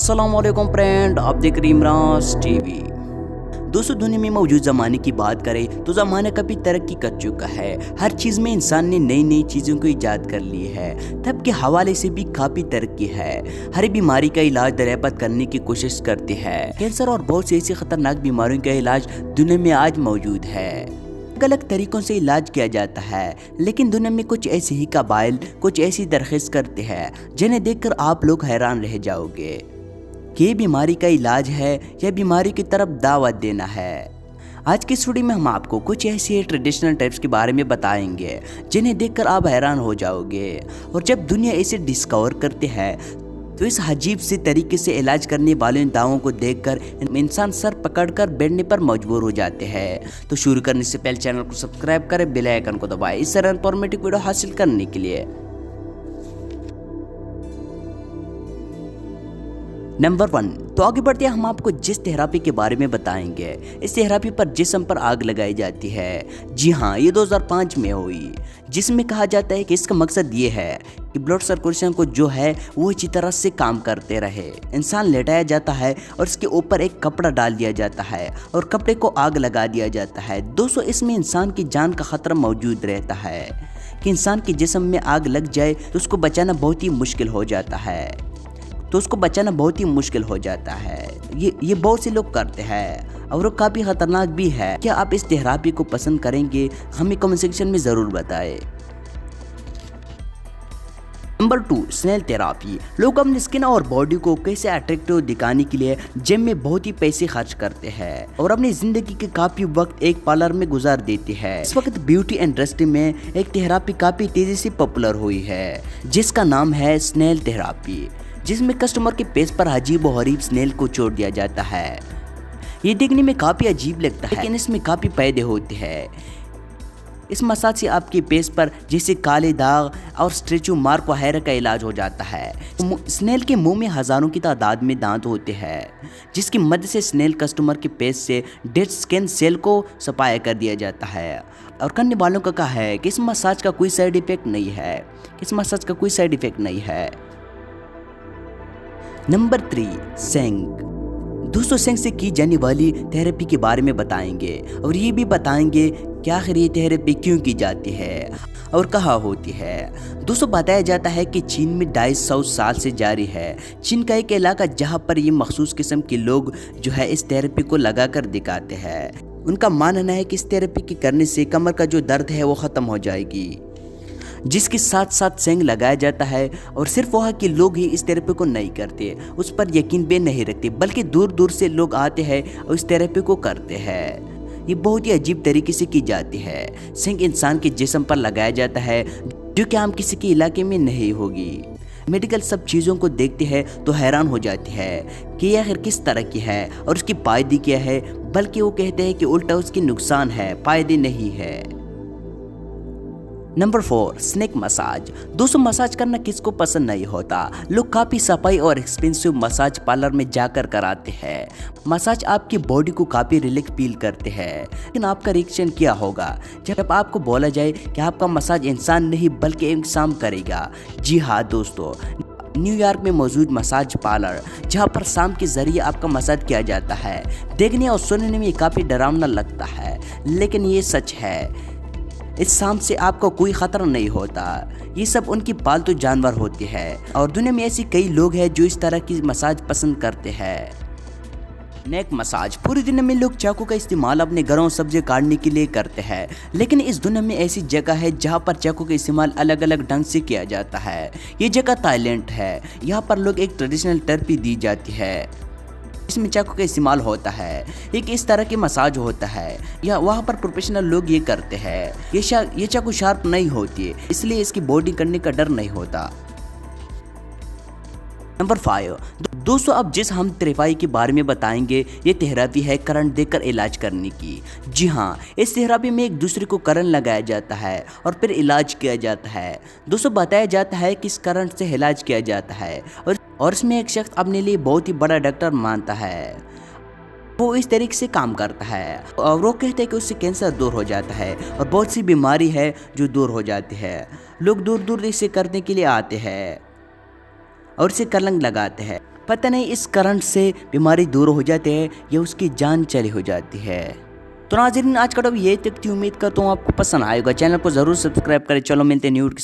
अस्सलाम वालेकुम फ्रेंड, आप देख रहे इमरान टीवी। दोस्तों, दुनिया में मौजूद ज़माने की बात करें तो ज़माना काफ़ी तरक्की कर चुका है। हर चीज़ में इंसान ने नई नई चीज़ों को ईजाद कर ली है। तब के हवाले से भी काफ़ी तरक्की है। हर बीमारी का इलाज दरियाफ्त करने की कोशिश करते हैं। कैंसर और बहुत सी ऐसी खतरनाक बीमारियों का इलाज दुनिया में आज मौजूद है। अलग तरीकों से इलाज किया जाता है, लेकिन दुनिया में कुछ ऐसे ही कबाइल कुछ ऐसी दरख्वास्त करते हैं जिन्हें देखकर आप लोग हैरान रह जाओगे कि ये बीमारी का इलाज है या बीमारी की तरफ दावत देना है। आज की स्टोरी में हम आपको कुछ ऐसे ट्रेडिशनल टाइप्स के बारे में बताएंगे जिन्हें देखकर आप हैरान हो जाओगे। और जब दुनिया इसे डिस्कवर करते हैं तो इस अजीब से तरीके से इलाज करने वाले दावों को देखकर इंसान सर पकड़कर बैठने पर मजबूर हो जाते हैं। तो शुरू करने से पहले चैनल को सब्सक्राइब करें, बेल आइकन को दबाएं इस तरह इंफॉर्मेटिव वीडियो हासिल करने के लिए। नंबर 1, तो आगे बढ़ते हैं, हम आपको जिस थेरेपी के बारे में बताएंगे। इस थेरेपी पर जिस्म पर आग लगाई जाती है। जी हाँ, ये 2005 में हुई, जिसमें कहा जाता है कि इसका मकसद ये है कि ब्लड सर्कुलेशन को जो है वो अच्छी तरह से काम करते रहे। इंसान लेटाया जाता है और इसके ऊपर एक कपड़ा डाल दिया जाता है और कपड़े को आग लगा दिया जाता है। दोस्तों, इसमें इंसान की जान का खतरा मौजूद रहता है कि इंसान के जिस्म में आग लग जाए तो उसको बचाना बहुत ही मुश्किल हो जाता है। ये बहुत से लोग करते हैं और वो काफ़ी खतरनाक भी है। क्या आप इस थेरेपी को पसंद करेंगे? हमें कमेंट सेक्शन में ज़रूर बताएं। Number 2, snail therapy. लोग अपनी स्किन और बॉडी को कैसे अट्रैक्टिव दिखाने के लिए जिम में बहुत ही पैसे खर्च करते हैं और अपनी जिंदगी के काफी वक्त एक पार्लर में गुजार देते हैं। इस वक्त ब्यूटी इंडस्ट्री में एक थेरेपी काफी तेजी से पॉपुलर हुई है जिसका नाम है स्नेल थेरेपी, जिसमें कस्टमर के फेस पर अजीब और गरीब स्नेल को छोड़ दिया जाता है। ये देखने में काफ़ी अजीब लगता है, लेकिन इसमें काफ़ी फायदे होते हैं। इस मसाज से आपके फेस पर जैसे काले दाग और स्ट्रेचू मार्क वगैरह का इलाज हो जाता है। स्नेल के मुंह में हज़ारों की तादाद में दांत होते हैं, जिसकी मदद से स्नेल कस्टमर के फेस से डेड स्किन सेल को सफाया कर दिया जाता है। और करने वालों का कहा है कि इस मसाज का कोई साइड इफेक्ट नहीं है। नंबर 3, सेंग। दोस्तों, सेंग से की जाने वाली थेरेपी के बारे में बताएंगे और ये भी बताएंगे कि आखिर ये थेरेपी क्यों की जाती है और कहाँ होती है। दोस्तों, बताया जाता है कि चीन में 250 साल से जारी है। चीन का एक इलाका जहाँ पर ये मखसूस किस्म के लोग जो है इस थेरेपी को लगा कर दिखाते हैं। उनका मानना है कि इस थेरेपी के करने से कमर का जो दर्द है वो ख़त्म हो जाएगी, जिसके साथ साथ सेंग लगाया जाता है। और सिर्फ वहाँ के लोग ही इस थेरेपी को नहीं करते, उस पर यकीन भी नहीं रखते, बल्कि दूर दूर से लोग आते हैं और इस थेरेपी को करते हैं। ये बहुत ही अजीब तरीके से की जाती है। सेंग इंसान के जिस्म पर लगाया जाता है, जो कि आम किसी के इलाके में नहीं होगी। मेडिकल सब चीज़ों को देखते हैं तो हैरान हो जाती है कि यह आखिर किस तरह की है और उसकी फायदे क्या है, बल्कि वो कहते हैं कि उल्टा उसके नुकसान है, फायदे नहीं है। Number 4, snake massage. दोस्तों, मसाज करना किसको पसंद नहीं होता। लोग काफ़ी सफाई और एक्सपेंसिव मसाज पार्लर में जाकर कराते हैं। मसाज आपकी बॉडी को काफ़ी रिलैक्स फील करते हैं, लेकिन आपका रिएक्शन क्या होगा जब आपको बोला जाए कि आपका मसाज इंसान नहीं बल्कि एक शाम करेगा? जी हाँ दोस्तों, न्यूयॉर्क में मौजूद मसाज पार्लर जहाँ पर शाम के जरिए आपका मसाज किया जाता है। देखने और सुनने में काफ़ी डरावना लगता है, लेकिन ये सच है। इस शाम से आपको कोई खतरा नहीं होता। ये सब उनकी पालतू जानवर होते हैं और दुनिया में ऐसे कई लोग हैं जो इस तरह की मसाज पसंद करते हैं। नेक मसाज। पूरी दुनिया में लोग चाकू का इस्तेमाल अपने घरों सब्जी काटने के लिए करते हैं, लेकिन इस दुनिया में ऐसी जगह है जहां पर चाकू का इस्तेमाल अलग अलग ढंग से किया जाता है। ये जगह थाईलैंड है। यहाँ पर लोग एक ट्रेडिशनल थेरेपी दी जाती है, इसमें चाकू का इस्तेमाल होता है। एक इस तरह की मसाज होता है, या वहाँ पर प्रोफेशनल लोग ये करते हैं। ये चाकू शार्प नहीं होती है, इसलिए इसकी बॉडी करने का डर नहीं होता। नंबर 5, दोस्तों, अब जिस हम थेरेपी के बारे में बताएंगे ये थेरेपी है करंट देकर इलाज करने की। जी हाँ, इस थेरेपी में एक दूसरे को करंट लगाया जाता है और फिर इलाज किया जाता है। दोस्तों, बताया जाता है कि इस करंट से इलाज किया जाता है और इसमें एक शख्स अपने लिए बहुत ही बड़ा डॉक्टर मानता है। वो इस तरीके से काम करता है और वो कहते हैं कि उससे कैंसर दूर हो जाता है और बहुत सी बीमारी है जो दूर हो जाती है। लोग दूर दूर इसे करने के लिए आते हैं और इसे कलंक लगाते हैं। पता नहीं इस करंट से बीमारी दूर हो जाती है या उसकी जान चली हो जाती है। तो नाज़रीन, आज का वीडियो ये तक थी। उम्मीद करता हूँ आपको पसंद आएगा। चैनल को जरूर सब्सक्राइब करें। चलो मिलते हैं न्यू के साथ।